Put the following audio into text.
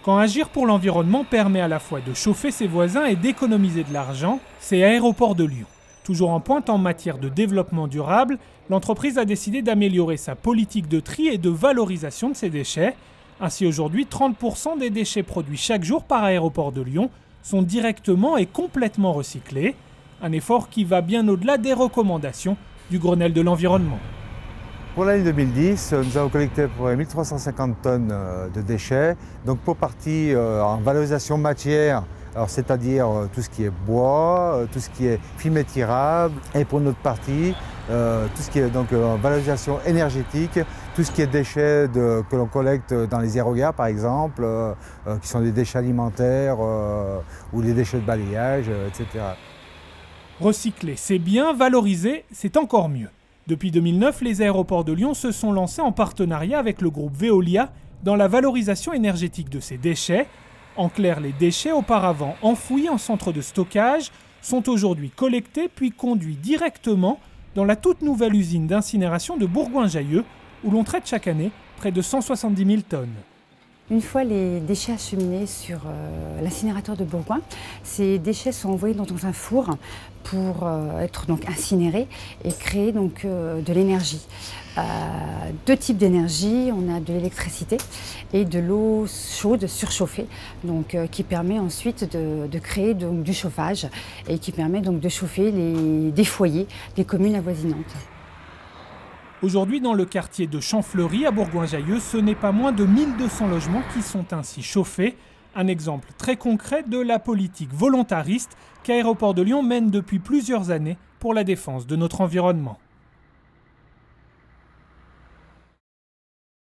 Quand agir pour l'environnement permet à la fois de chauffer ses voisins et d'économiser de l'argent, c'est Aéroports de Lyon. Toujours en pointe en matière de développement durable, l'entreprise a décidé d'améliorer sa politique de tri et de valorisation de ses déchets. Ainsi aujourd'hui, 30% des déchets produits chaque jour par Aéroports de Lyon sont directement et complètement recyclés. Un effort qui va bien au-delà des recommandations du Grenelle de l'environnement. Pour l'année 2010, nous avons collecté pour 1350 tonnes de déchets, donc pour partie en valorisation matière, c'est-à-dire tout ce qui est bois, tout ce qui est film étirable, et pour notre partie, tout ce qui est donc en valorisation énergétique, tout ce qui est déchets que l'on collecte dans les aérogares par exemple, qui sont des déchets alimentaires ou les déchets de balayage, etc. Recycler, c'est bien, valoriser, c'est encore mieux. Depuis 2009, les Aéroports de Lyon se sont lancés en partenariat avec le groupe Veolia dans la valorisation énergétique de ces déchets. En clair, les déchets auparavant enfouis en centre de stockage sont aujourd'hui collectés puis conduits directement dans la toute nouvelle usine d'incinération de Bourgoin-Jallieu où l'on traite chaque année près de 170 000 tonnes. Une fois les déchets acheminés sur l'incinérateur de Bourgoin, ces déchets sont envoyés dans un four pour être donc incinérés et créer donc de l'énergie. Deux types d'énergie, on a de l'électricité et de l'eau chaude surchauffée, donc qui permet ensuite de créer donc du chauffage et qui permet donc de chauffer des foyers des communes avoisinantes. Aujourd'hui, dans le quartier de Champfleury à Bourgoin-Jallieu, ce n'est pas moins de 1200 logements qui sont ainsi chauffés. Un exemple très concret de la politique volontariste qu'Aéroports de Lyon mène depuis plusieurs années pour la défense de notre environnement.